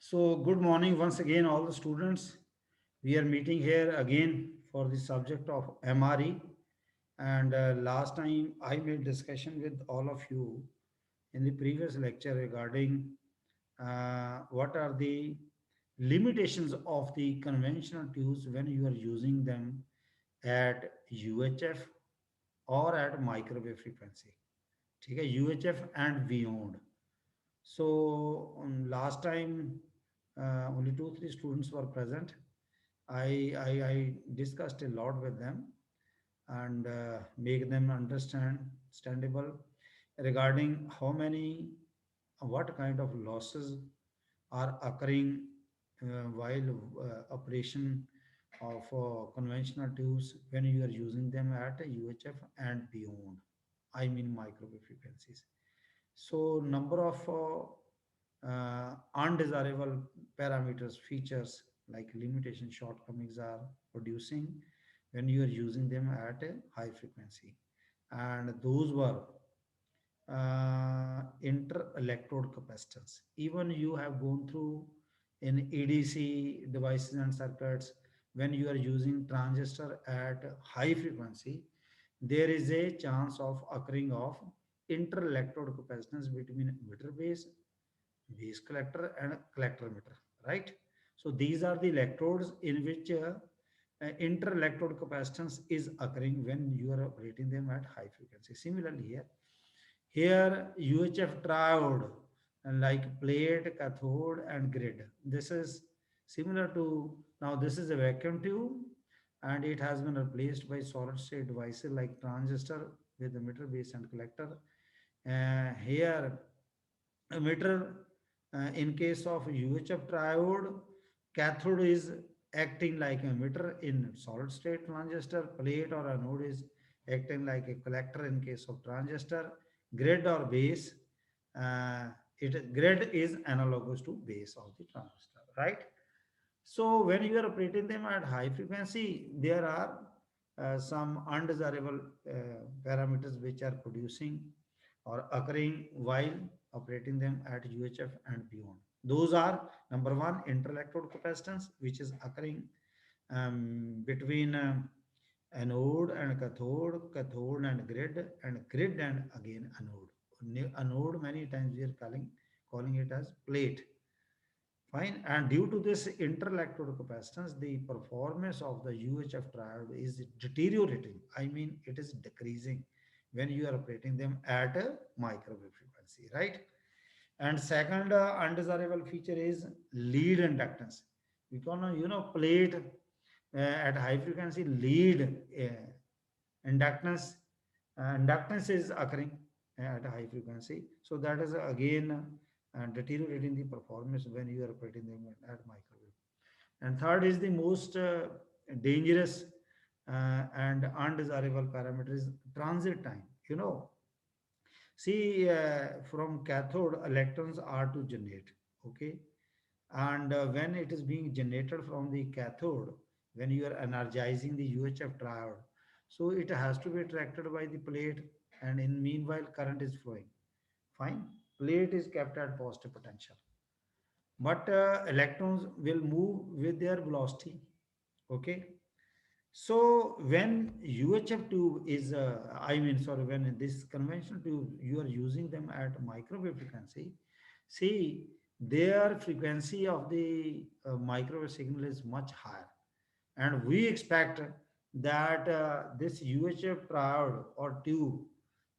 So, good morning once again, all the students. We are meeting here again for the subject of MRE. And last time I made discussion with all of you in the previous lecture regarding what are the limitations of the conventional tubes when you are using them at UHF or at microwave frequency. ठीक है, UHF and beyond. So last time, only two, three students were present. I discussed a lot with them and make them understandable regarding how many, what kind of losses are occurring while operation of conventional tubes when you are using them at UHF and beyond. I mean microwave frequencies. So number of undesirable parameters, features like limitation shortcomings are producing when you are using them at a high frequency. And those were inter-electrode capacitance. Even you have gone through in ADC devices and circuits, when you are using transistor at high frequency, there is a chance of occurring of inter-electrode capacitance between emitter base collector and collector emitter, right? So these are the electrodes in which inter-electrode capacitance is occurring when you are operating them at high frequency. Similarly here UHF triode like plate, cathode and grid. This is similar to, now this is a vacuum tube and it has been replaced by solid state devices like transistor with emitter base and collector. Here emitter, in case of UHF triode, cathode is acting like emitter in solid state transistor, plate or anode is acting like a collector in case of transistor, grid or base. Uh, Grid is analogous to base of the transistor, right? So when you are operating them at high frequency, there are some undesirable parameters which are producing or occurring while operating them at UHF and beyond. Those are number one, interelectrode capacitance, which is occurring between anode and cathode, cathode and grid and again anode. Anode many times we are calling it as plate. Fine. And due to this interelectrode capacitance, the performance of the UHF triode is deteriorating. I mean, it is decreasing when you are operating them at a microwave frequency, right? And second undesirable feature is lead inductance. Because plate at high frequency lead inductance inductance is occurring at a high frequency. So that is again deteriorating the performance when you are operating them at microwave. And third is the most dangerous and undesirable parameter is transit time. See, from cathode, electrons are to generate, okay? And when it is being generated from the cathode, when you are energizing the UHF triode, so it has to be attracted by the plate, and in meanwhile, current is flowing. Fine, plate is kept at positive potential, but electrons will move with their velocity, okay? So when UHF tube is, I mean, sorry, when this conventional tube, you are using them at microwave frequency, see, their frequency of the microwave signal is much higher. And we expect that this UHF triode or tube,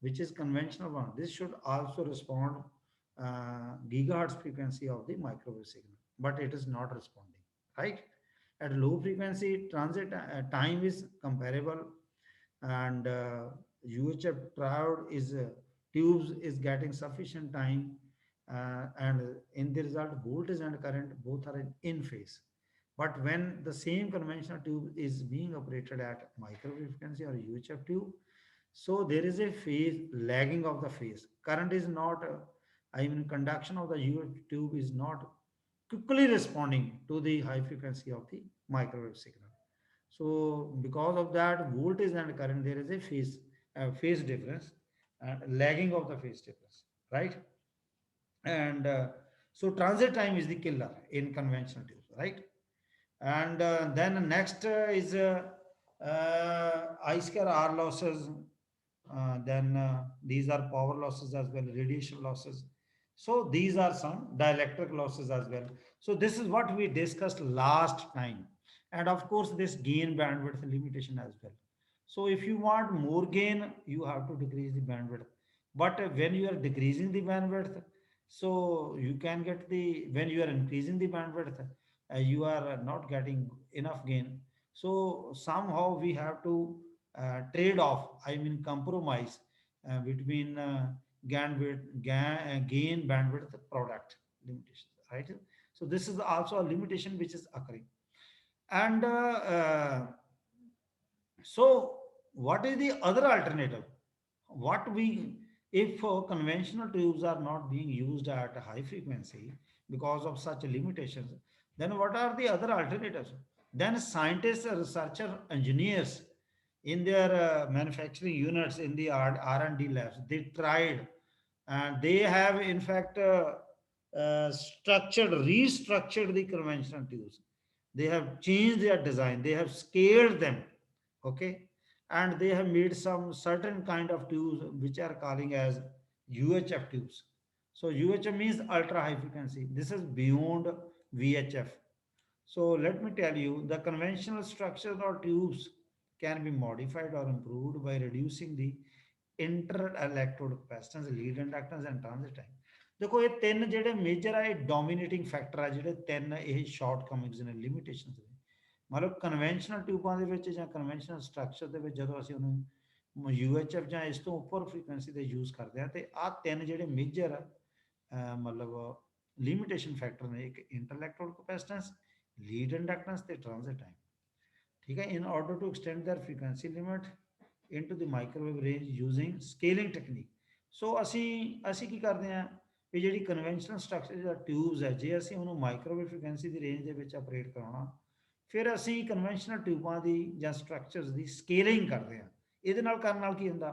which is conventional one, this should also respond gigahertz frequency of the microwave signal, but it is not responding, right? At low frequency, transit time is comparable, and UHF triode is tubes is getting sufficient time, and in the result, voltage and current both are in phase. But when the same conventional tube is being operated at microwave frequency or UHF tube, so there is a phase lagging of the phase. Current is not, I mean, conduction of the UHF tube is not quickly responding to the high frequency of the microwave signal. So because of that, voltage and current, there is a phase difference, lagging of the phase difference, right? And So transit time is the killer in conventional tubes, right? And then next is I square R losses. Then these are power losses as well, radiation losses. So these are some dielectric losses as well. So this is what we discussed last time. And of course, this gain bandwidth limitation as well. So if you want more gain, you have to decrease the bandwidth. But when you are decreasing the bandwidth, so you can get the, when you are increasing the bandwidth, you are not getting enough gain. So somehow we have to trade off, I mean compromise between gain bandwidth product limitations, right? So this is also a limitation which is occurring. And so what is the other alternative? What we, if conventional tubes are not being used at a high frequency because of such limitations, then what are the other alternatives? Then scientists, researcher, engineers in their manufacturing units in the R&D labs, they tried, and they have in fact restructured the conventional tubes. They have changed their design, they have scaled them, okay, and they have made some certain kind of tubes which are calling as UHF tubes. So UHF means ultra high frequency. This is beyond VHF. So let me tell you, the conventional structures or tubes can be modified or improved by reducing the inter-electrode capacitance, lead inductance and transit time. देखो ये तीन ਜਿਹੜੇ major ਆ ਇਹ dominating factor ਆ ਜਿਹੜੇ ਤਿੰਨ ਇਹ ਸ਼ਾਰਟਕਮਿੰਗਸ ਨੇ ਲਿਮਿਟੇਸ਼ਨਸ ਨੇ ਮਤਲਬ ਕਨਵੈਨਸ਼ਨਲ ਟਿਊਬਾਂ ਦੇ ਵਿੱਚ ਜਾਂ ਕਨਵੈਨਸ਼ਨਲ ਸਟਰਕਚਰ ਦੇ ਵਿੱਚ ਜਦੋਂ ਅਸੀਂ ਉਹਨੂੰ UHF ਜਾਂ ਇਸ ਤੋਂ ਉੱਪਰ ਫ੍ਰੀਕੁਐਂਸੀ ਦੇ ਯੂਜ਼ ਕਰਦੇ ਆ ਤੇ ਆ ਤਿੰਨ ਜਿਹੜੇ ਮੇਜਰ ਮਤਲਬ ਲਿਮਿਟੇਸ਼ਨ ਫੈਕਟਰ ਨੇ ਇੱਕ ਇੰਟਰਲੈਕਟ੍ਰੋਡ ਕਪੈਸਿਟੈਂਸ ਲੀਡ ਇੰਡਕਟੈਂਸ ਤੇ ਟ੍ਰਾਂਜ਼ਿਟ ਟਾਈਮ ਠੀਕ ਹੈ in order to extend their frequency limit into the microwave range using scaling technique. So ਅਸੀਂ ਕੀ ਕਰਦੇ ਹਾਂ ਵੀ ਜਿਹੜੀ ਕਨਵੈਨਸ਼ਨਲ ਸਟਰਕਚਰ ਜਾਂ ਟਿਊਬਸ ਹੈ ਜੇ ਅਸੀਂ ਉਹਨੂੰ ਮਾਈਕ੍ਰੋਵੇਵ ਫ੍ਰੀਕੁਐਂਸੀ ਦੀ ਰੇਂਜ ਦੇ ਵਿੱਚ ਆਪਰੇਟ ਕਰਾਉਣਾ ਫਿਰ ਅਸੀਂ ਕਨਵੈਨਸ਼ਨਲ ਟਿਊਬਾਂ ਦੀ ਜਾਂ ਸਟਰਕਚਰਸ ਦੀ ਸਕੇਲਿੰਗ ਕਰਦੇ ਹਾਂ ਇਹਦੇ ਨਾਲ ਕਰਨ ਨਾਲ ਕੀ ਹੁੰਦਾ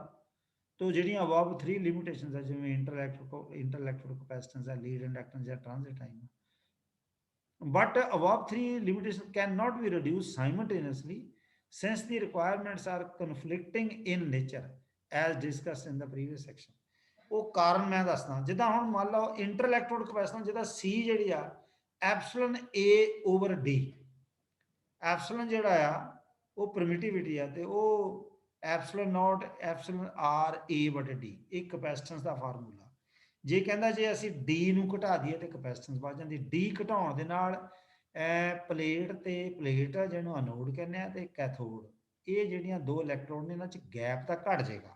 ਤੋ ਜਿਹੜੀਆਂ ਅਬਵ 3 ਲਿਮਿਟੇਸ਼ਨਸ ਹੈ ਜਿਵੇਂ ਇੰਟਰਲੈਕਟ੍ਰੋਡ ਕਪੈਸਿਟੈਂਸ ਹੈ ਲੀਡ ਇੰਡਕਟੈਂਸ ਜਾਂ transit time but above 3 limitations cannot be reduced simultaneously since the requirements are conflicting in nature as discussed in the previous section. ਉਹ ਕਾਰਨ ਮੈਂ ਦੱਸਦਾ ਜਿੱਦਾਂ ਹੁਣ ਮੰਨ ਲਓ ਇੰਟਰਲੈਕਟ੍ਰੋਡ ਕਪੈਸਿਟੈਂਸ ਜਿਹਦਾ C ਜਿਹੜੀ ਆ ਐਪਸਲਨ A ਓਵਰ D ਐਪਸਲਨ ਜਿਹੜਾ ਆ ਉਹ ਪਰਮਿਟਿਵਿਟੀ ਆ ਤੇ ਉਹ ਐਪਸਲਨ ਨਾਟ ਐਪਸਲਨ R A ਬਟੇ D ਇਹ ਕਪੈਸਿਟੈਂਸ ਦਾ ਫਾਰਮੂਲਾ ਜੇ ਕਹਿੰਦਾ ਜੇ ਅਸੀਂ D ਨੂੰ ਘਟਾ ਦਈਏ ਤੇ ਕਪੈਸਿਟੈਂਸ ਵੱਧ ਜਾਂਦੀ D ਘਟਾਉਣ ਦੇ ਨਾਲ ਪਲੇਟ ਤੇ ਪਲੇਟ ਆ ਜਿਹਨੂੰ ਅਨੋਡ ਕਹਿੰਦੇ ਆ ਤੇ ਕੈਥੋਡ ਇਹ ਜਿਹੜੀਆਂ ਦੋ ਇਲੈਕਟ੍ਰੋਨ ਨੇ ਇਹਨਾਂ 'ਚ ਗੈਪ ਤਾਂ ਘਟ ਜਾਏਗਾ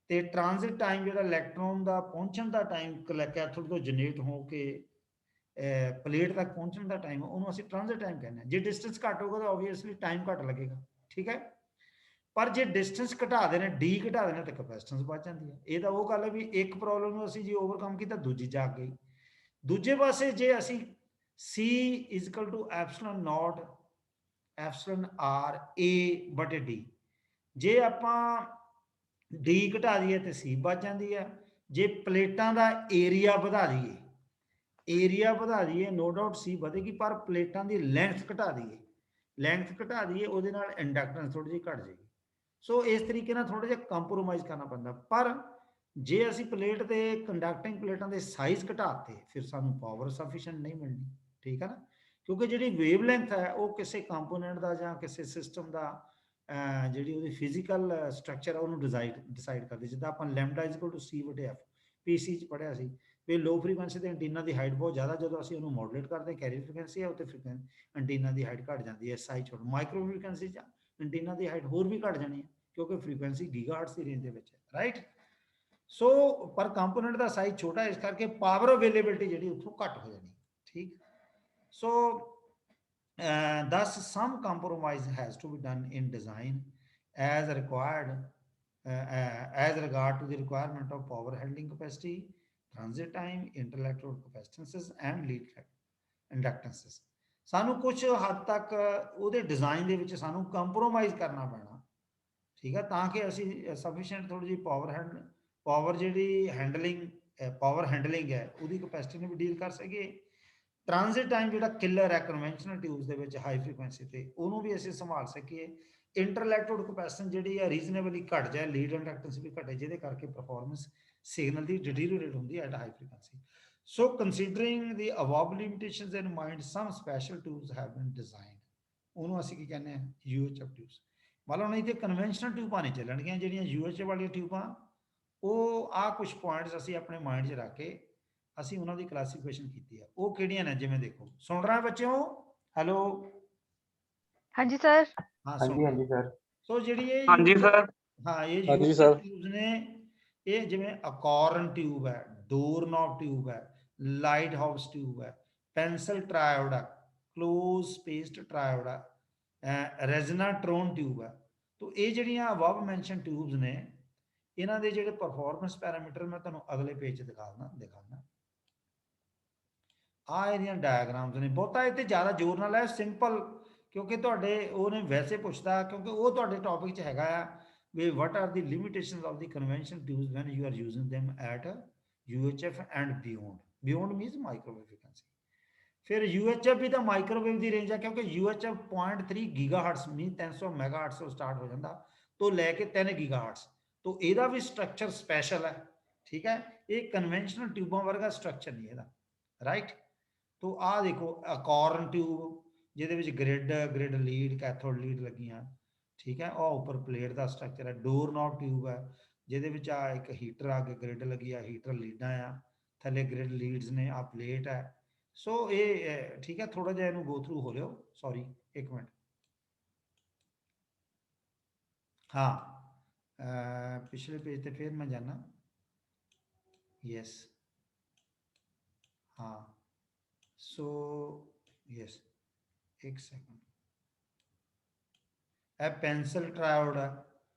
ਤੇ ਟ੍ਰਾਂਜ਼ਿਟ ਟਾਈਮ ਜਿਹੜਾ ਇਲੈਕਟ੍ਰੋਨ ਦਾ ਪਹੁੰਚਣ ਦਾ ਟਾਈਮ ਕੈਥੋਡ ਤੋਂ ਜਨਰੇਟ ਹੋ ਕੇ ਪਲੇਟ ਤੱਕ ਪਹੁੰਚਣ ਦਾ ਟਾਈਮ ਉਹਨੂੰ ਅਸੀਂ ਟ੍ਰਾਂਜ਼ਿਟ ਟਾਈਮ ਕਹਿੰਦੇ ਆ ਜੇ ਡਿਸਟੈਂਸ ਘੱਟ ਹੋਗਾ ਤਾਂ ਆਬਵੀਅਸਲੀ ਟਾਈਮ ਘੱਟ ਲੱਗੇਗਾ ਠੀਕ ਹੈ ਪਰ ਜੇ ਡਿਸਟੈਂਸ ਘਟਾ ਦੇਣੇ D ਘਟਾ ਦੇਣੇ ਤਾਂ ਕਪੈਸਿਟੈਂਸ ਵੱਧ ਜਾਂਦੀ ਹੈ ਇਹ ਤਾਂ ਉਹ ਗੱਲ ਹੈ ਵੀ ਇੱਕ ਪ੍ਰੋਬਲਮ ਨੂੰ ਅਸੀਂ ਜੇ ਓਵਰਕਮ ਕੀਤਾ ਦੂਜੀ ਜਾਗ ਗਈ ਦੂਜੇ ਪਾਸੇ ਜੇ ਅਸੀਂ C is equal to epsilon not epsilon R A ਬਟੇ D ਜੇ ਆਪਾਂ D ਘਟਾ ਦਈਏ ਤੇ C ਵੱਧ ਜਾਂਦੀ ਹੈ ਜੇ ਪਲੇਟਾਂ ਦਾ ਏਰੀਆ ਵਧਾ ਦਈਏ ਨੋ ਡਾਊਟ C ਵਧੇਗੀ ਪਰ ਪਲੇਟਾਂ ਦੀ ਲੈਂਥ ਘਟਾ ਦਈਏ ਉਹਦੇ ਨਾਲ ਇੰਡਕਟੈਂਸ ਥੋੜੀ ਜਿਹੀ ਘਟ ਜਾਏਗੀ ਸੋ ਇਸ ਤਰੀਕੇ ਨਾਲ ਥੋੜਾ ਜਿਹਾ ਕੰਪਰੋਮਾਈਜ਼ ਕਰਨਾ ਪੈਂਦਾ ਪਰ ਜੇ ਅਸੀਂ ਪਲੇਟ ਤੇ ਕੰਡਕਟਿੰਗ ਪਲੇਟਾਂ ਦੇ ਸਾਈਜ਼ ਘਟਾਤੇ ਫਿਰ ਸਾਨੂੰ ਪਾਵਰ ਸਫੀਸ਼ੀਐਂਟ ਨਹੀਂ ਮਿਲਣੀ ਠੀਕ ਹੈ ਨਾ ਕਿਉਂਕਿ ਜਿਹੜੀ ਵੇਵ ਲੈਂਥ ਹੈ ਉਹ ਕਿਸੇ ਕੰਪੋਨੈਂਟ ਦਾ ਜਾਂ ਕਿਸੇ ਸਿਸਟਮ ਦਾ ਜਿਹੜੀ ਉਹਦੀ ਫਿਜ਼ੀਕਲ ਸਟਰਕਚਰ ਆ ਉਹਨੂੰ ਡਿਸਾਈਡ ਕਰਦੀ ਜਿੱਦਾਂ ਆਪਾਂ lambda is equal to C ਬਟੇ F PC 'ਚ ਪੜ੍ਹਿਆ ਸੀ ਵੀ ਲੋ ਫ੍ਰੀਕੁਐਂਸੀ ਦੇ ਐਂਟੀਨਾ ਦੀ ਹਾਈਟ ਬਹੁਤ ਜ਼ਿਆਦਾ ਜਦੋਂ ਅਸੀਂ ਉਹਨੂੰ ਮੋਡੂਲੇਟ ਕਰਦੇ ਕੈਰੀ ਫ੍ਰੀਕੁਐਂਸੀ ਹੈ ਉੱਤੇ ਐਂਟੀਨਾ ਦੀ ਹਾਈਟ ਘਟ ਜਾਂਦੀ ਹੈ ਸਾਈਜ਼ ਛੋਟਾ ਮਾਈਕਰੋ ਫ੍ਰੀਕੁਐਂਸੀ 'ਚ ਐਂਟੀਨਾ ਦੀ ਹਾਈਟ ਹੋਰ ਵੀ ਘਟ ਜਾਣੀ ਹੈ ਕਿਉਂਕਿ ਫ੍ਰੀਕੁਐਂਸੀ ਗੀਗਾਹਰਟਜ਼ ਦੀ ਰੇਂਜ ਦੇ ਵਿੱਚ ਹੈ ਰਾਈਟ ਸੋ ਪਰ ਕੰਪੋਨੈਂਟ ਦਾ ਸਾਈਜ਼ ਛੋਟਾ ਇਸ ਕਰਕੇ ਪਾਵਰ ਅਵੇਲੇਬਿਲਿਟੀ ਜਿਹੜੀ ਉੱਥੋਂ ਘੱਟ ਹੋ ਜਾਣੀ ਠੀਕ ਸੋ thus some compromise has to be done in design as required as regard to the requirement of power handling capacity transit time intellectual capacitances and lead inductances ਸਾਨੂੰ ਕੁਝ ਹੱਦ ਤੱਕ ਉਹਦੇ ਡਿਜ਼ਾਈਨ ਦੇ ਵਿੱਚ ਸਾਨੂੰ ਕੰਪਰੋਮਾਈਜ਼ ਕਰਨਾ ਪੈਣਾ ਠੀਕ ਹੈ ਤਾਂ ਕਿ ਅਸੀਂ ਸਫੀਸ਼ੀਐਂਟ ਥੋੜੀ ਜਿਹੀ ਪਾਵਰ ਜਿਹੜੀ ਹੈਂਡਲਿੰਗ ਪਾਵਰ ਹੈਂਡਲਿੰਗ ਹੈ ਉਹਦੀ ਕਪੈਸਿਟੀ ਨੂੰ ਵੀ ਡੀਲ ਕਰ ਸਕੀਏ। ਟ੍ਰਾਂਜ਼ਿਟ ਟਾਈਮ ਜਿਹੜਾ ਕਿਲਰ ਹੈ ਕਨਵੈਨਸ਼ਨਲ ਟਿਊਬਸ ਦੇ ਵਿੱਚ ਹਾਈ ਫ੍ਰੀਕੁਐਂਸੀ ਤੇ ਉਹਨੂੰ ਵੀ ਅਸੀਂ ਸੰਭਾਲ ਸਕੀਏ। ਇੰਟਰਲੈਕਟਡ ਕਪੈਸਿਟੈਂਸ ਜਿਹੜੀ ਹੈ ਰੀਜ਼ਨੇਬਲੀ ਘਟ ਜਾਏ, ਲੀਡ ਇੰਡਕਟੈਂਸ ਵੀ ਘਟੇ, ਜਿਹਦੇ ਕਰਕੇ ਪਰਫਾਰਮੈਂਸ ਸਿਗਨਲ ਦੀ ਡਿਟੀਰੀਓਰੇਟ ਹੁੰਦੀ ਹੈ at high frequency. So considering the above limitations in mind some special tubes have been designed, ਉਹਨੂੰ ਅਸੀਂ ਕੀ ਕਹਿੰਦੇ ਹਾਂ UHF ਟਿਊਬਸ। ਮੰਨ ਲਓ ਨਹੀਂ ਤੇ ਕਨਵੈਨਸ਼ਨਲ ਟਿਊਬਾਂ ਨਹੀਂ ਚੱਲਣਗੀਆਂ, ਜਿਹੜੀਆਂ UHF ਵਾਲੀਆਂ ਟਿਊਬਾਂ ਉਹ ਆਹ ਕੁਝ ਪੁਆਇੰਟਸ ਅਸੀਂ ਆਪਣੇ ਮਾਈਂਡ 'ਚ ਰੱਖ ਕੇ ਅਸੀਂ ਉਹਨਾਂ ਦੀ ਕਲਾਸੀਫਿਕੇਸ਼ਨ ਕੀਤੀ ਹੈ। ਉਹ ਕਿਹੜੀਆਂ ਨੇ, ਜਿਵੇਂ ਦੇਖੋ, ਸੁਣ ਰਹੇ ਬੱਚਿਓ? ਹੈਲੋ, हाँ जी सर। हाँ हाँ सुन जी, हाँ रहे। जी सर। ਸੋ ਜਿਹੜੀ ਇਹ हाँ जी सर। ਹਾਂ ਇਹ हाँ जी UHF सर। ਟਿਊਬਸ ਨੇ, ਇਹ ਜਿਵੇਂ ਅਕੋਰਨ ਟਿਊਬ ਹੈ, ਡੋਰ ਨੌਬ ਟਿਊਬ ਹੈ, ਲਾਈਟ ਹਾਊਸ ਟਿਊਬ ਹੈ, ਪੈਨਸਲ ਟਰਾਇਓਡ ਹੈ, ਕਲੋਜ਼ ਸਪੇਸਡ ਟਰਾਇਓਡ ਹੈ, ਰੈਜ਼ਨਾਟ੍ਰੋਨ ਟਿਊਬ ਹੈ। ਤੋ ਇਹ ਜਿਹੜੀਆਂ ਅਬਵ ਮੈਂਸ਼ਨ ਟਿਊਬਸ ਨੇ, ਇਹਨਾਂ ਦੇ ਜਿਹੜੇ ਪਰਫਾਰਮੈਂਸ ਪੈਰਾਮੀਟਰ ਮੈਂ ਤੁਹਾਨੂੰ ਅਗਲੇ ਪੇਜ 'ਚ ਦਿਖਾਉਣਾ। ਆ ਇਹਦੀਆਂ ਡਾਇਗਰਾਮਸ ਨੇ, ਬਹੁਤਾ ਇਹ ਤੇ ਜ਼ਿਆਦਾ ਜ਼ੋਰ ਨਾਲ ਹੈ, ਸਿੰਪਲ, ਕਿਉਂਕਿ ਤੁਹਾਡੇ ਉਹਨੇ ਵੈਸੇ ਪੁੱਛਦਾ, ਕਿਉਂਕਿ ਉਹ ਤੁਹਾਡੇ ਟੌਪਿਕ 'ਚ ਹੈਗਾ ਆ ਵੀ what are the limitations of the convention tubes when you are using them at UHF and beyond means microwave frequency. ਫਿਰ UHF ਵੀ ਤਾਂ ਮਾਈਕ੍ਰੋਵੇਵ ਦੀ ਰੇਂਜ ਹੈ, ਕਿਉਂਕਿ UHF 0.3 ਗੀਗਾਹਰਟਸ ਮੀਨ 300 ਮੈਗਾਹਰਟਸ ਤੋਂ ਸਟਾਰਟ ਹੋ ਜਾਂਦਾ ਤੋਂ ਲੈ ਕੇ 3 ਗੀਗਾਹਰਟਸ। ਤੋਂ ਇਹਦਾ ਵੀ ਸਟਰਕਚਰ ਸਪੈਸ਼ਲ ਹੈ, ਠੀਕ ਹੈ, ਇਹ ਕਨਵੈਨਸ਼ਨਲ ਟਿਊਬਾਂ ਵਰਗਾ ਸਟਰਕਚਰ ਨਹੀਂ ਇਹਦਾ, ਰਾਈਟ। ਤੋ ਆਹ ਦੇਖੋ ਅਕੋਰਨ ਟਿਊਬ, ਜਿਹਦੇ ਵਿੱਚ ਗ੍ਰਿਡ ਲੀਡ, ਕੈਥੋਡ ਲੀਡ ਲੱਗੀਆਂ, ਠੀਕ ਹੈ, ਉਹ ਉੱਪਰ ਪਲੇਟ ਦਾ ਸਟਰਕਚਰ ਹੈ। ਡੋਰ ਨੌਬ ਟਿਊਬ ਹੈ, ਜਿਹਦੇ ਵਿੱਚ ਆ ਇੱਕ ਹੀਟਰ ਆ ਕੇ ਗ੍ਰਿਡ ਲੱਗੀ ਆ, ਹੀਟਰ ਲੀਡਾਂ ਆ, ਥੱਲੇ ਗ੍ਰਿਡ ਲੀਡਸ ਨੇ, ਆ ਪਲੇਟ ਹੈ। ਸੋ ਇਹ ਠੀਕ ਹੈ, ਥੋੜਾ ਜਿਹਾ ਇਹਨੂੰ ਗੋ ਥਰੂ ਹੋ ਲਿਓ, ਸੌਰੀ ਇੱਕ ਮਿੰਟ। ਹਾਂ ਪਿਛਲੇ ਪੇਜ ਤੇ ਫਿਰ ਮੈਂ ਜਾਣਾ, ਯੈਸ, ਹਾਂ, ਸੋ ਯੈਸ, ਇੱਕ ਸੈਕਿੰਡ। ਇਹ ਪੈਨਸਲ ਟਰਾਇਓਡ ਹੈ,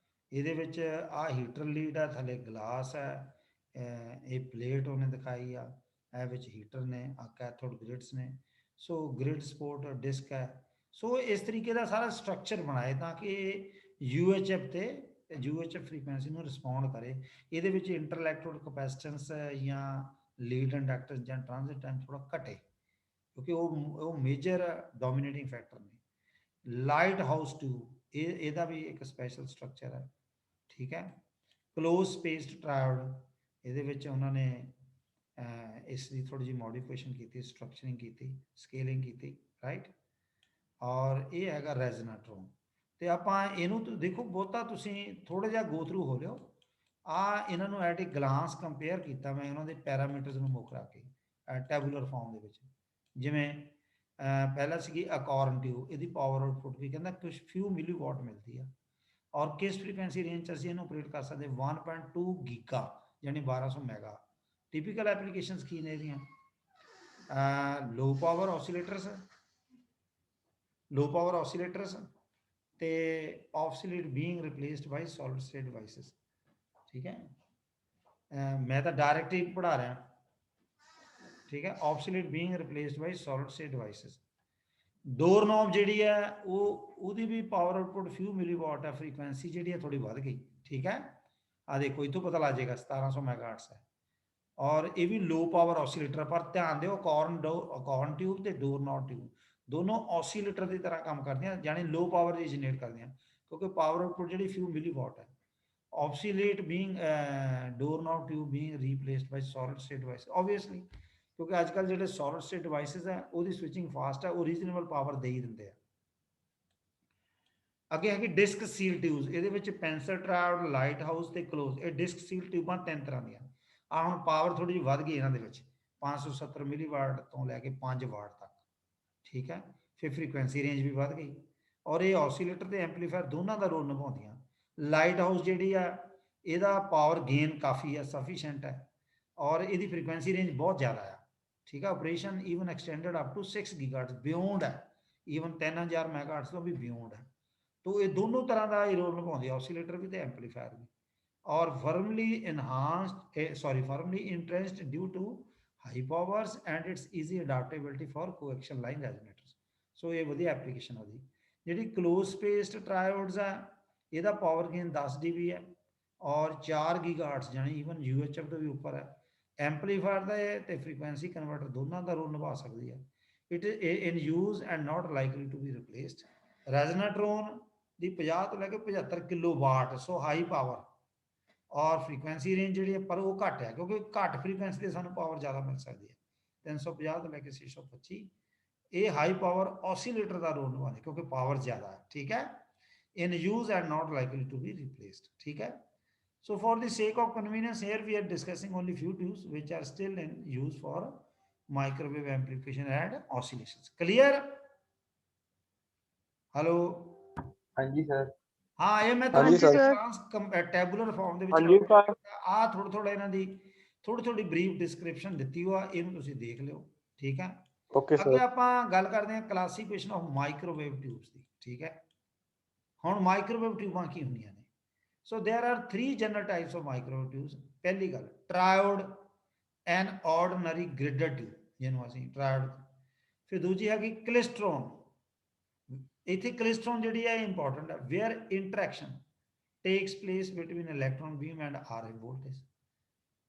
ਇਹਦੇ ਵਿੱਚ ਆ ਹੀਟਰ ਲੀਡ ਹੈ, ਥੱਲੇ ਗਲਾਸ ਹੈ, ਇਹ ਪਲੇਟ ਉਹਨੇ ਦਿਖਾਈ ਆ, ਇਹ ਵਿੱਚ ਹੀਟਰ ਨੇ, ਆ ਕੈਥੋਡ ਗ੍ਰਿਡਸ ਨੇ। ਸੋ ਗ੍ਰਿਡ ਸਪੋਰਟ ਡਿਸਕ ਹੈ। ਸੋ ਇਸ ਤਰੀਕੇ ਦਾ ਸਾਰਾ ਸਟਰਕਚਰ ਬਣਾਏ ਤਾਂ ਕਿ UHF ਤੇ UHF ਫ੍ਰੀਕੁਐਂਸੀ ਨੂੰ ਰਿਸਪੌਂਡ ਕਰੇ। ਇਹਦੇ ਵਿੱਚ ਇੰਟਰਲੈਕਟਡ ਕਪੈਸਿਟੈਂਸ ਜਾਂ ਲੀਡ ਇੰਡਕਟੈਂਸ ਜਾਂ ਟ੍ਰਾਂਜ਼ਿਟ ਟਾਈਮ ਥੋੜਾ ਘਟੇ, ਕਿਉਂਕਿ ਉਹ ਮੇਜਰ ਡੋਮੀਨੇਟਿੰਗ ਫੈਕਟਰ ਨੇ। ਲਾਈਟ ਹਾਊਸ ਟਿਊਬ, ਇਹਦਾ ਵੀ ਇੱਕ ਸਪੈਸ਼ਲ ਸਟਰਕਚਰ ਹੈ, ਠੀਕ ਹੈ। ਕਲੋਜ਼ ਸਪੇਸਡ ਟਰਾਇਓਡ, ਇਹਦੇ ਵਿੱਚ ਉਹਨਾਂ ਨੇ ਇਸ ਦੀ ਥੋੜੀ ਜਿਹੀ ਮੋਡੀਫਿਕੇਸ਼ਨ ਕੀਤੀ, ਸਟਰਕਚਰਿੰਗ ਕੀਤੀ, ਸਕੇਲਿੰਗ ਕੀਤੀ, ਰਾਈਟ। ਔਰ ਇਹ ਹੈਗਾ ਰੈਜ਼ਨਾਟ੍ਰੋਨ। ਤੇ ਆਪਾਂ ਇਹਨੂੰ ਦੇਖੋ, ਬਹੁਤਾ ਤੁਸੀਂ ਥੋੜਾ ਜਿਹਾ ਗੋ ਥਰੂ ਹੋ ਲਿਓ। ਆ ਇਹਨਾਂ ਨੂੰ ਐਟ ਏ ਗਲਾਂਸ ਕੰਪੇਅਰ ਕੀਤਾ ਮੈਂ ਉਹਨਾਂ ਦੇ ਪੈਰਾਮੀਟਰਸ ਨੂੰ ਮੁੱਖ ਰੱਖ ਕੇ ਟੈਬੂਲਰ ਫਾਰਮ ਦੇ ਵਿੱਚ। ਜਿਵੇਂ ਪਹਿਲਾ ਸੀਗੀ ਅਕੋਰਨ ਟਿਊਬ, ਇਹਦੀ ਪਾਵਰ ਆਊਟਪੁੱਟ ਵੀ ਕਹਿੰਦਾ ਕੁਝ ਫਿਊ ਮਿਲੀ ਵਾਟ ਮਿਲਦੀ ਆ। ਔਰ ਕਿਸ ਫ੍ਰੀਕੁਐਂਸੀ ਰੇਂਜ 'ਚ ਅਸੀਂ ਇਹਨੂੰ ਆਪਰੇਟ ਕਰ ਸਕਦੇ, 1.2 ਗੀਗਾ ਯਾਨੀ 1200 ਮੈਗਾ। ਟਿਪੀਕਲ ਐਪਲੀਕੇਸ਼ਨਸ ਕੀ ਨੇ ਇਹਦੀਆਂ? ਲੋ ਪਾਵਰ ਆਸੀਲੇਟਰਸ ਤੇ ਆਫਸੀਲੇਟ ਬੀਇੰਗ ਰਿਪਲੇਸਡ ਬਾਈ ਸੋਲਿਡ ਸਟੇਟ ਡਿਵਾਈਸਸ, ਠੀਕ ਹੈ। ਮੈਂ ਤਾਂ ਡਾਇਰੈਕਟ ਹੀ ਪੜ੍ਹਾ ਰਿਹਾ, ਠੀਕ ਹੈ। ਆਫਸੀਲੇਟ ਬੀਇੰਗ ਰਿਪਲੇਸਡ ਬਾਈ ਸੋਲਿਡ ਸਟੇਟ ਡਿਵਾਈਸਸ। ਡੋਰ ਨੌਬ ਜਿਹੜੀ ਹੈ ਉਹਦੀ ਵੀ ਪਾਵਰ ਆਊਟਪੁੱਟ ਫਿਊ ਮਿਲੀ ਵਾਟ ਹੈ, ਫ੍ਰੀਕੁਐਂਸੀ ਜਿਹੜੀ ਹੈ ਥੋੜੀ ਵੱਧ ਗਈ, ਠੀਕ ਹੈ। ਆ ਦੇਖੋ ਇਹ ਤੋਂ ਪਤਾ ਲੱਗ ਜਾਏਗਾ 1700 ਮੈਗਾਹਰਟਸ ਹੈ। ਔਰ ਇਹ ਵੀ ਲੋ ਪਾਵਰ ਆਸੀਲੇਟਰ, ਪਰ ਧਿਆਨ ਦਿਓ ਅਕੋਰਨ ਟਿਊਬ ਤੇ ਡੋਰ ਨੌਬ ਟਿਊਬ ਦੋਨੋਂ ਆਸੀਲੇਟਰ ਦੀ ਤਰ੍ਹਾਂ ਕੰਮ ਕਰਦੀਆਂ, ਯਾਨੀ ਲੋ ਪਾਵਰ ਦੀ ਜਨਰੇਟ ਕਰਦੀਆਂ, ਕਿਉਂਕਿ ਪਾਵਰ ਆਊਟਪੁੱਟ ਜਿਹੜੀ ਫਿਊ ਮਿਲੀ ਵਾਟ ਹੈ। ਆਬਸੀਲੇਟ ਬੀਇੰਗ ਡੋਰ ਨੌਬ ਟਿਊਬ ਬੀਇੰਗ ਰੀਪਲੇਸਡ ਬਾਈ ਸੋਲਿਡ ਸਟੇਟ ਡਿਵਾਈਸ, ਆਬਵੀਅਸਲੀ, ਕਿਉਂਕਿ ਅੱਜ ਕੱਲ੍ਹ ਜਿਹੜੇ ਸੋਲਿਡ ਸਟੇਟ ਡਿਵਾਈਸਿਸ ਹੈ ਉਹਦੀ ਸਵਿਚਿੰਗ ਫਾਸਟ ਹੈ, ਉਹ ਰੀਜ਼ਨੇਬਲ ਪਾਵਰ ਦੇ ਹੀ ਦਿੰਦੇ ਆ। ਅੱਗੇ ਹੈਗੀ ਡਿਸਕ ਸੀਲ ਟਿਊਬਸ, ਇਹਦੇ ਵਿੱਚ ਪੈਨਸਲ ਟਰਾਇਓਡ, ਲਾਈਟ ਹਾਊਸ ਤੇ ਕਲੋਜ਼। ਇਹ ਡਿਸਕ ਸੀਲ ਟਿਊਬਾਂ 3 ਤਰ੍ਹਾਂ ਦੀਆਂ। ਆ ਹੁਣ ਪਾਵਰ ਥੋੜੀ ਜਿਹੀ ਵੱਧ ਗਈ ਇਹਨਾਂ ਦੇ ਵਿੱਚ, 570 ਮਿਲੀ ਵਾਟ ਤੋਂ ਲੈ ਕੇ 5 ਵਾਟ ਤੱਕ, ਠੀਕ ਹੈ। ਫਿਰ ਫ੍ਰੀਕੁਐਂਸੀ ਰੇਂਜ ਵੀ ਵੱਧ ਗਈ। ਔਰ ਇਹ ਆਸੀਲੇਟਰ ਤੇ ਐਂਪਲੀਫਾਇਰ ਦੋਨਾਂ ਦਾ ਰੋਲ ਨਿਭਾਉਂਦੀਆਂ। ਲਾਈਟ ਹਾਊਸ ਜਿਹੜੀ ਆ ਇਹਦਾ ਪਾਵਰ ਗੇਨ ਕਾਫੀ ਹੈ, ਸਫੀਸ਼ੀਐਂਟ ਹੈ, ਔਰ ਇਹਦੀ ਫ੍ਰੀਕੁਐਂਸੀ ਰੇਂਜ ਬਹੁਤ ਜ਼ਿਆਦਾ ਆ, ਠੀਕ ਹੈ। Operation even extended up to 6 gigahertz, beyond ਹੈ, ਈਵਨ 3000 ਮੈਗਾਹਰਟਸ ਤੋਂ ਵੀ ਬਿਯੋਂਡ ਹੈ। तो ये दोनों तरह का ये रोल निभाते, ऑसीलेटर भी तो एम्पलीफायर भी। और firmly entrenched due to high powers and its easy adaptability for coaxial line resonators। सो ये वधिया एप्लीकेशन है। जी क्लोज स्पेस्ड ट्रायोड्स है, ਇਹਦਾ ਪਾਵਰ ਗੇਨ 10 dB है और 4 गीगाहर्ट्ज यानी ईवन UHF तो भी ऊपर है। ਐਂਪਲੀਫਾਇਰ ਦਾ ਤੇ ਫ੍ਰੀਕੁਐਂਸੀ ਕਨਵਰਟਰ ਦੋਨਾਂ ਦਾ ਰੋਲ ਨਿਭਾ ਸਕਦੀ ਹੈ। It is in use and not likely to be replaced. Resonatron ਦੀ 50 ਤੋਂ ਲੈ ਕੇ 75 kilowatt, so high power ਔਰ ਫ੍ਰੀਕੁਐਂਸੀ ਰੇਂਜ ਜਿਹੜੀ ਹੈ ਪਰ ਉਹ ਘੱਟ ਹੈ, ਕਿਉਂਕਿ ਘੱਟ ਫ੍ਰੀਕੁਐਂਸੀ ਤੇ ਸਾਨੂੰ ਪਾਵਰ ਜ਼ਿਆਦਾ ਮਿਲ ਸਕਦੀ ਹੈ। 350 ਤੋਂ ਲੈ ਕੇ 625 ਇਹ ਹਾਈ ਪਾਵਰ ਔਸੀਲੇਟਰ ਦਾ ਰੋਲ ਨਿਭਾਉਂਦੇ ਕਿਉਂਕਿ ਪਾਵਰ ਜ਼ਿਆਦਾ ਹੈ। ਠੀਕ ਹੈ, in use and not likely to be replaced. ठीक है, so for the sake of convenience here we are discussing only few tubes which are still in use for microwave amplification and oscillations. Clear? Hello? हाँ जी sir. हाँ, ये मैं हाँ जी ਤੁਹਾਨੂੰ sir. ਟੈਬੂਲਰ farm ਦੇ ਵਿੱਚ ਹਾਂਜੀ ਸਰ। ਆ ਥੋੜਾ ਇਹਨਾਂ ਦੀ ਥੋੜੀ ਬਰੀਫ ਡਿਸਕ੍ਰਿਪਸ਼ਨ ਦਿੱਤੀ ਹੋਆ, ਇਹਨੂੰ ਤੁਸੀਂ ਦੇਖ ਲਿਓ। ਠੀਕ ਹੈ, ਓਕੇ ਅੱਗੇ ਸਰ। ਆਪਾਂ ਗੱਲ ਕਰਦੇ ਹਾਂ ਕਲਾਸੀਫਿਕੇਸ਼ਨ ਆਫ ਮਾਈਕ੍ਰੋਵੇਵ ਟਿਊਬਸ ਦੀ। ਠੀਕ ਹੈ, ਹੁਣ ਮਾਈਕ੍ਰੋਵੇਵ ਟਿਊਬਾਂ ਕੀ ਹੁੰਦੀਆਂ ਨੇ? So there are 3 general types of microwave tubes. पहली गल triode and ordinary gridded tube, जिन्हों ਅਸੀਂ ट्रायोड। फिर दूजी हैगी क्लिस्ट्रॉन। इत्थे क्लिस्ट्रॉन ਜਿਹੜੀ ਹੈ इंपॉर्टेंट है, where interaction takes place between electron beam and RF voltage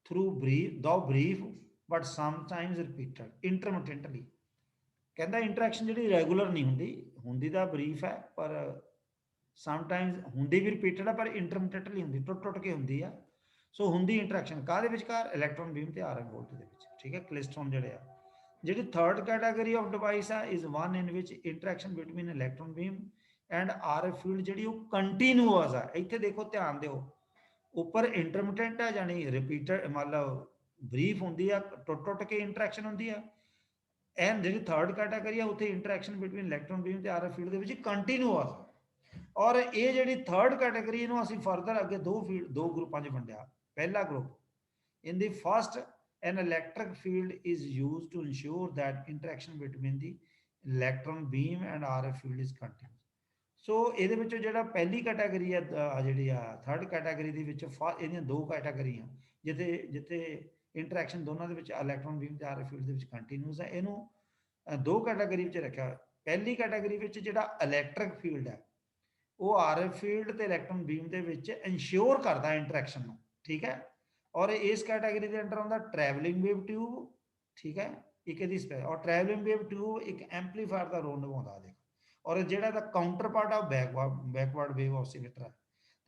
through brief but sometimes repeated intermittently। ਕਹਿੰਦਾ ਇੰਟਰੈਕਸ਼ਨ ਜਿਹੜੀ ਰੈਗੂਲਰ ਨਹੀਂ ਹੁੰਦੀ ਤਾਂ ਬਰੀਫ ਹੈ, ਪਰ ਸਮਟਾਈਮਸ ਹੁੰਦੀ ਵੀ ਰਿਪੀਟਡ ਹੈ, ਪਰ ਇੰਟਰਮਿਟੈਂਟਲੀ ਹੁੰਦੀ, ਟੁੱਟ ਕੇ ਹੁੰਦੀ ਆ। ਸੋ ਹੁੰਦੀ ਇੰਟਰੈਕਸ਼ਨ ਕਾਹਦੇ ਵਿਚਕਾਰ? ਇਲੈਕਟ੍ਰੋਨ ਬੀਮ ਤੇ ਆਰਐਫ ਵੋਲਟ ਦੇ ਵਿੱਚ। ਠੀਕ ਹੈ, ਕਲਿਸਟਰੋਨ ਜਿਹੜੇ ਆ। ਜਿਹੜੀ ਥਰਡ ਕੈਟਾਗਰੀ ਆਫ ਡਿਵਾਈਸ ਆ is one in which interaction between electron beam and RF field ਜਿਹੜੀ ਉਹ ਕੰਟੀਨਿਊਅਸ ਆ। ਇੱਥੇ ਦੇਖੋ, ਧਿਆਨ ਦਿਓ, ਉੱਪਰ ਇੰਟਰਮਿਟੈਂਟ ਆ, ਯਾਨੀ ਰਿਪੀਟਡ, ਮਤਲਬ ਬਰੀਫ ਹੁੰਦੀ ਆ, ਟੁੱਟ ਕੇ ਇੰਟਰੈਕਸ਼ਨ ਹੁੰਦੀ ਆ। ਐਂਡ ਜਿਹੜੀ ਥਰਡ ਕੈਟਾਗਰੀ ਆ ਉੱਥੇ ਇੰਟਰੈਕਸ਼ਨ ਬਿਟਵੀਨ ਇਲੈਕਟ੍ਰੋਨ ਬੀਮ ਤੇ ਆਰਐਫ ਫੀਲਡ ਦੇ ਵਿੱਚ ਕੰਟੀਨਿਊਅਸ। ਔਰ ਇਹ ਜਿਹੜੀ ਥਰਡ ਕੈਟਾਗਰੀ ਇਹਨੂੰ ਅਸੀਂ ਫਰਦਰ ਅੱਗੇ ਦੋ ਗਰੁੱਪਾਂ 'ਚ ਵੰਡਿਆ। ਪਹਿਲਾ group, in the first an electric field is used to ensure that interaction between the electron beam and RF field is continuous। ਸੋ ਇਹਦੇ ਵਿੱਚੋਂ ਜਿਹੜਾ ਪਹਿਲੀ ਕੈਟਾਗਰੀ ਆ, ਜਿਹੜੀ ਆ ਥਰਡ ਕੈਟਾਗਰੀ ਦੇ ਵਿੱਚ ਇਹਦੀਆਂ ਦੋ ਕੈਟਾਗਰੀਆਂ, ਜਿੱਥੇ ਇੰਟਰੈਕਸ਼ਨ ਦੋਨਾਂ ਦੇ ਵਿੱਚ ਇਲੈਕਟ੍ਰੋਨ ਬੀਮ ਤੇ ਆਰਐਫ ਫੀਲਡ ਦੇ ਵਿੱਚ ਕੰਟੀਨਿਊਸ ਹੈ। ਇਹਨੂੰ ਦੋ ਕੈਟਾਗਰੀ ਵਿੱਚ ਰੱਖਿਆ। ਪਹਿਲੀ ਕੈਟਾਗਰੀ ਵਿੱਚ ਜਿਹੜਾ ਇਲੈਕਟ੍ਰਿਕ ਫੀਲਡ ਹੈ ਉਹ ਆਰਐਫ ਫੀਲਡ ਤੇ ਇਲੈਕਟ੍ਰੋਨ ਬੀਮ ਦੇ ਵਿੱਚ ਇਨਸ਼ੋਰ ਕਰਦਾ ਇੰਟਰੈਕਸ਼ਨ ਨੂੰ। ਠੀਕ ਹੈ, ਔਰ ਇਸ ਕੈਟਾਗਰੀ ਦੇ ਅੰਡਰ ਆਉਂਦਾ ਟਰੈਵਲਿੰਗ ਵੇਵ ਟਿਊਬ। ਠੀਕ ਹੈ, ਇੱਕ ਇਹਦੀ ਔਰ ਟਰੈਵਲਿੰਗ ਵੇਵ ਟਿਊਬ ਇੱਕ ਐਂਪਲੀਫਾਇਰ ਦਾ ਰੋਲ ਨਿਭਾਉਂਦਾ। ਦੇਖ, ਔਰ ਜਿਹੜਾ ਇਹਦਾ ਕਾਊਂਟਰ ਪਾਰਟ ਆ ਬੈਕਵਰਡ ਵੇਵ ਆਸੀਲੇਟਰ ਹੈ।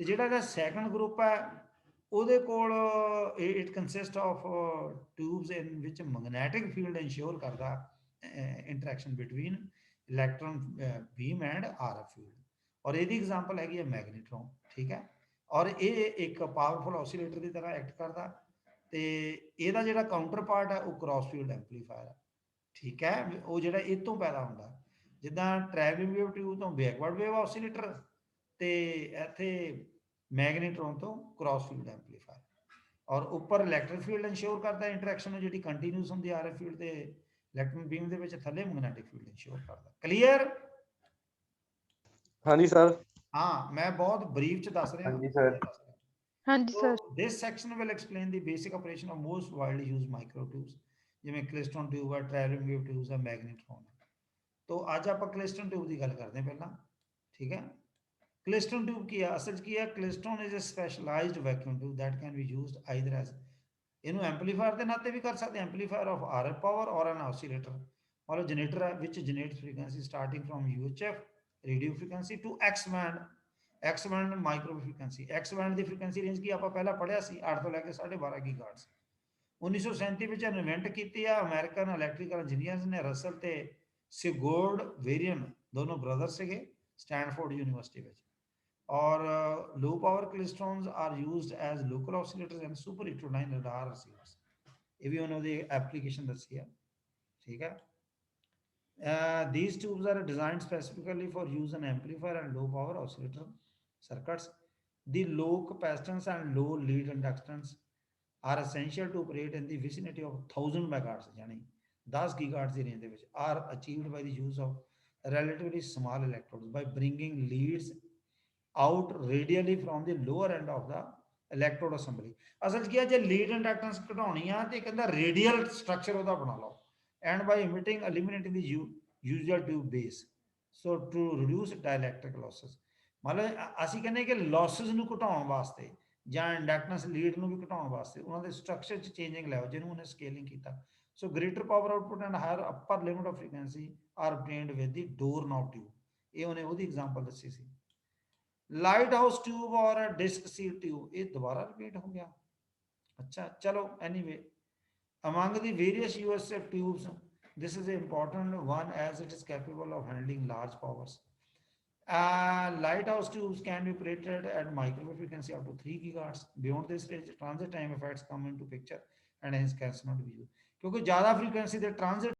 ਤੇ ਜਿਹੜਾ ਇਹਦਾ ਸੈਕੰਡ ਗਰੁੱਪ ਹੈ ਉਹਦੇ ਕੋਲ it consist of tubes in ਵਿਚ ਮੈਗਨੈਟਿਕ ਫੀਲਡ ਇਨਸ਼ੋਰ ਕਰਦਾ interaction between electron beam and RF field. ਔਰ ਇਹਦੀ ਐਗਜ਼ਾਮਪਲ ਹੈਗੀ ਹੈ ਮੈਗਨੀਟ੍ਰੋਨ। ਠੀਕ ਹੈ, ਔਰ ਇਹ ਇੱਕ ਪਾਵਰਫੁਲ ਆਸੀਲੇਟਰ ਦੀ ਤਰ੍ਹਾਂ ਐਕਟ ਕਰਦਾ। ਤੇ ਇਹਦਾ ਜਿਹੜਾ ਕਾਊਂਟਰ ਪਾਰਟ ਹੈ ਉਹ ਕ੍ਰਾਸ ਫੀਲਡ ਐਂਪਲੀਫਾਇਰ ਹੈ। ਠੀਕ ਹੈ, ਉਹ ਜਿਹੜਾ ਇਹ ਤੋਂ ਪੈਦਾ ਹੁੰਦਾ, ਜਿੱਦਾਂ ਟਰੈਵਲਿੰਗ ਵੇਵ ਟਿਊਬ ਤੋਂ ਬੈਕਵਰਡ ਵੇਵ ਆਸੀਲੇਟਰ, ਤੇ ਇੱਥੇ ਮੈਗਨੀਟ੍ਰੋਨ ਤੋਂ ਕ੍ਰਾਸ ਫੀਲਡ ਐਂਪਲੀਫਾਇਰ। ਔਰ ਉੱਪਰ ਇਲੈਕਟ੍ਰਿਕ ਫੀਲਡ ਇਨਸ਼ੋਰ ਕਰਦਾ ਇੰਟਰੈਕਸ਼ਨ ਨੂੰ, ਜਿਹੜੀ ਕੰਟੀਨਿਊਸ ਹੁੰਦੀ ਆਰਐਫ ਫੀਲਡ ਤੇ ਇਲੈਕਟ੍ਰੋਨ ਬੀਮ ਦੇ ਵਿੱਚ, ਥੱਲੇ ਮੈਗਨੈਟਿਕ ਫੀਲਡ ਇਨਸ਼ੋਰ ਕਰਦਾ। ਕਲੀਅਰ? हाँ जी सर। हाँ, मैं बहुत ब्रीफ च दस रहा। हाँ जी सर। हाँ जी sir. this section will explain the basic operation of most widely used micro tubes, ਜਿਵੇਂ ਕਲਿਸਟਰੋਨ ਟਿਊਬ ਹੈ, ਟਰੈਵਲਿੰਗ ਵੇਵ ਟਿਊਬਸ ਹੈ, ਮੈਗਨੀਟ੍ਰੋਨ ਹੈ। तो ਅੱਜ ਆਪਾਂ ਕਲਿਸਟਰੋਨ ਟਿਊਬ ਦੀ ਗੱਲ ਕਰਦੇ ਹਾਂ ਪਹਿਲਾਂ। ਠੀਕ ਹੈ, ਕਲਿਸਟਰੋਨ ਟਿਊਬ ਕੀ ਹੈ? ਅਸਲ 'ਚ ਕੀ ਹੈ? Klystron is a specialised vacuum tube that can be used either as, ਇਹਨੂੰ ਐਂਪਲੀਫਾਇਰ ਦੇ ਨਾਤੇ ਵੀ ਕਰ ਸਕਦੇ, ਐਂਪਲੀਫਾਇਰ ਆਫ ਆਰਐਫ ਪਾਵਰ ਔਰ ਐਨ ਆਸੀਲੇਟਰ। ਮਤਲਬ ਜਨਰੇਟਰ ਹੈ ਵਿਚ generate frequency starting from UHF radio frequency to X band micro frequency. X band की फ्रीक्वेंसी रेंज की आप पहला पढ़िया 8 तो लैके 12.5 गीगाहर्ट्ज़। 1937 में इन्वेंट की अमेरिकन इलैक्ट्रिकल इंजीनियर्स ने। रसल ते सिगोर्ड वेरियन दोनों ब्रदर से स्टैंडफोर्ड यूनिवर्सिटी में। और low power klystrons are used as local oscillators and superheterodyne radar receivers. ये भी उन्होंने एप्लीकेशन दसी है। ठीक है, these tubes are designed specifically for use in amplifier and low power oscillator circuits. The low capacitance and low lead inductance are essential to operate in the vicinity of 1000 megahertz, yani 10 gigahertz की range which are achieved by the use of relatively small electrodes by bringing leads out radially from the lower end of the electrode assembly। असल क्या जे lead inductance घटानी है तो कहता radial structure ਉਹਦਾ ਬਣਾ ਲਓ, and by eliminating the usual tube base, so to reduce dielectric losses। मतलब ਅਸੀਂ ਕਹਿੰਦੇ ਕਿ losses ਨੂੰ ਘਟਾਉਣ ਵਾਸਤੇ ਜਾਂ ਇੰਡਕਟੈਂਸ ਲੀਡ ਨੂੰ ਵੀ ਘਟਾਉਣ ਵਾਸਤੇ ਉਹਨਾਂ ਦੇ ਸਟਰਕਚਰ 'ਚ ਚੇਂਜਿੰਗ ਲਿਆਓ ਜਿਹਨੂੰ ਉਹਨੇ ਸਕੇਲਿੰਗ ਕੀਤਾ। So greater power output and higher upper limit of frequency are obtained with the doorknob tube. ਇਹ ਉਹਨੇ ਉਹਦੀ ਐਗਜ਼ਾਮਪਲ ਦੱਸੀ ਸੀ। ਲਾਈਟ ਹਾਊਸ ਟਿਊਬ ਔਰ ਡਿਸਕ ਸੀਟ ਟਿਊਬ, ਇਹ ਦੁਬਾਰਾ ਰਿਪੀਟ ਹੋ ਗਿਆ। ਅੱਛਾ ਚਲੋ anyway, among the various USF tubes, this is an important one as it is capable of handling large powers. Lighthouse tubes can be operated at microwave frequency up to 3 gigahertz. Beyond this range, transit time effects come into picture and hence cannot be used. क्योंकि ज़्यादा frequency the transit